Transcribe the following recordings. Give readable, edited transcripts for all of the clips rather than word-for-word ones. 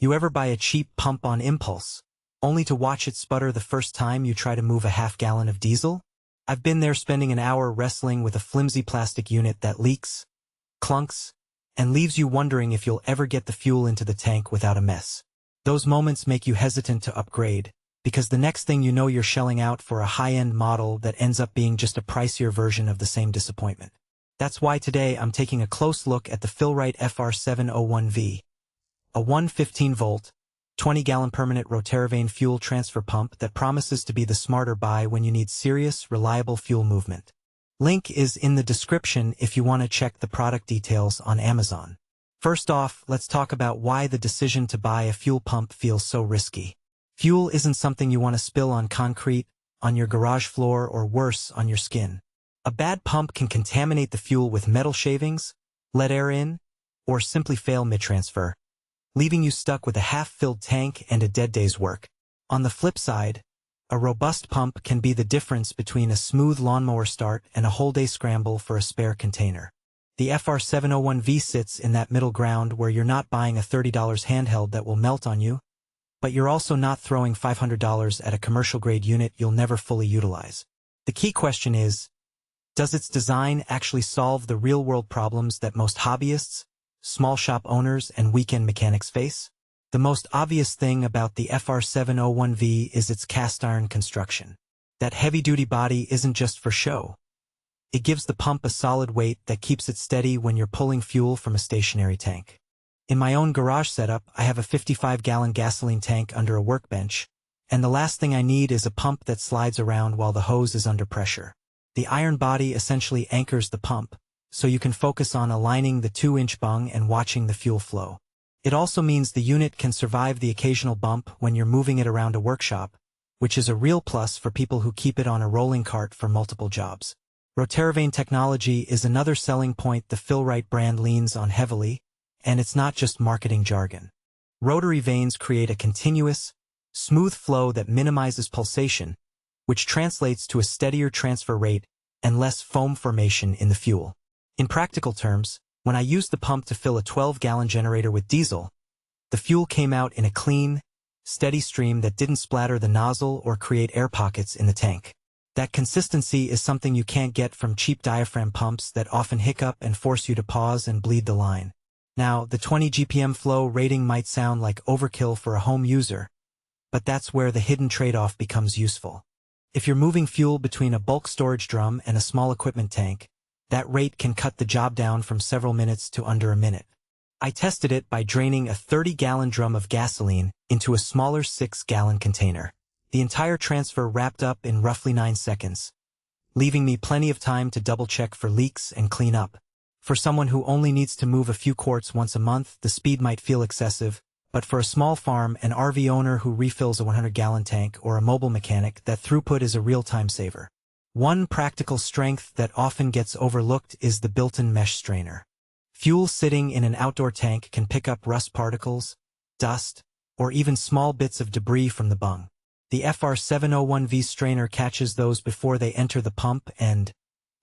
You ever buy a cheap pump on impulse, only to watch it sputter the first time you try to move a half-gallon of diesel? I've been there spending an hour wrestling with a flimsy plastic unit that leaks, clunks, and leaves you wondering if you'll ever get the fuel into the tank without a mess. Those moments make you hesitant to upgrade, because the next thing you know you're shelling out for a high-end model that ends up being just a pricier version of the same disappointment. That's why today I'm taking a close look at the Fill-Rite FR701V, a 115-volt, 20-gallon permanent rotary fuel transfer pump that promises to be the smarter buy when you need serious, reliable fuel movement. Link is in the description if you want to check the product details on Amazon. First off, let's talk about why the decision to buy a fuel pump feels so risky. Fuel isn't something you want to spill on concrete, on your garage floor, or worse, on your skin. A bad pump can contaminate the fuel with metal shavings, let air in, or simply fail mid-transfer, leaving you stuck with a half-filled tank and a dead day's work. On the flip side, a robust pump can be the difference between a smooth lawnmower start and a whole-day scramble for a spare container. The FR701V sits in that middle ground where you're not buying a $30 handheld that will melt on you, but you're also not throwing $500 at a commercial-grade unit you'll never fully utilize. The key question is, does its design actually solve the real-world problems that most hobbyists, small shop owners, and weekend mechanics face? The most obvious thing about the FR701V is its cast-iron construction. That heavy-duty body isn't just for show. It gives the pump a solid weight that keeps it steady when you're pulling fuel from a stationary tank. In my own garage setup, I have a 55-gallon gasoline tank under a workbench, and the last thing I need is a pump that slides around while the hose is under pressure. The iron body essentially anchors the pump, so you can focus on aligning the 2-inch bung and watching the fuel flow. It also means the unit can survive the occasional bump when you're moving it around a workshop, which is a real plus for people who keep it on a rolling cart for multiple jobs. Rotary technology is another selling point the Fill-Rite brand leans on heavily, and it's not just marketing jargon. Rotary vanes create a continuous, smooth flow that minimizes pulsation, which translates to a steadier transfer rate and less foam formation in the fuel. In practical terms, when I used the pump to fill a 12-gallon generator with diesel, the fuel came out in a clean, steady stream that didn't splatter the nozzle or create air pockets in the tank. That consistency is something you can't get from cheap diaphragm pumps that often hiccup and force you to pause and bleed the line. Now, the 20 GPM flow rating might sound like overkill for a home user, but that's where the hidden trade-off becomes useful. If you're moving fuel between a bulk storage drum and a small equipment tank, that rate can cut the job down from several minutes to under a minute. I tested it by draining a 30-gallon drum of gasoline into a smaller 6-gallon container. The entire transfer wrapped up in roughly 9 seconds, leaving me plenty of time to double-check for leaks and clean up. For someone who only needs to move a few quarts once a month, the speed might feel excessive, but for a small farm, an RV owner who refills a 100-gallon tank, or a mobile mechanic, that throughput is a real time saver. One practical strength that often gets overlooked is the built-in mesh strainer. Fuel sitting in an outdoor tank can pick up rust particles, dust, or even small bits of debris from the bung. The FR701V strainer catches those before they enter the pump and,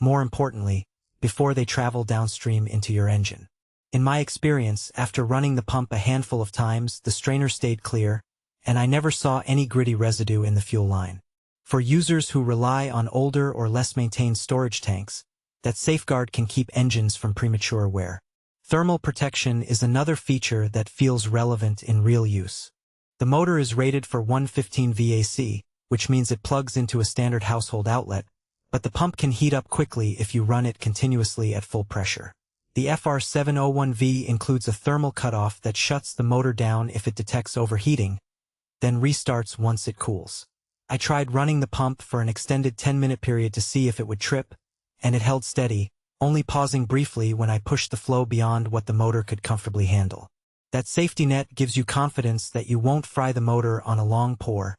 more importantly, before they travel downstream into your engine. In my experience, after running the pump a handful of times, the strainer stayed clear, and I never saw any gritty residue in the fuel line. For users who rely on older or less maintained storage tanks, that safeguard can keep engines from premature wear. Thermal protection is another feature that feels relevant in real use. The motor is rated for 115V AC, which means it plugs into a standard household outlet, but the pump can heat up quickly if you run it continuously at full pressure. The FR701V includes a thermal cutoff that shuts the motor down if it detects overheating, then restarts once it cools. I tried running the pump for an extended 10-minute period to see if it would trip, and it held steady, only pausing briefly when I pushed the flow beyond what the motor could comfortably handle. That safety net gives you confidence that you won't fry the motor on a long pour,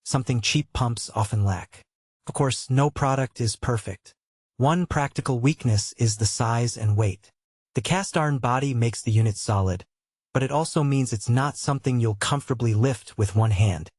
something cheap pumps often lack. Of course, no product is perfect. One practical weakness is the size and weight. The cast-iron body makes the unit solid, but it also means it's not something you'll comfortably lift with one hand.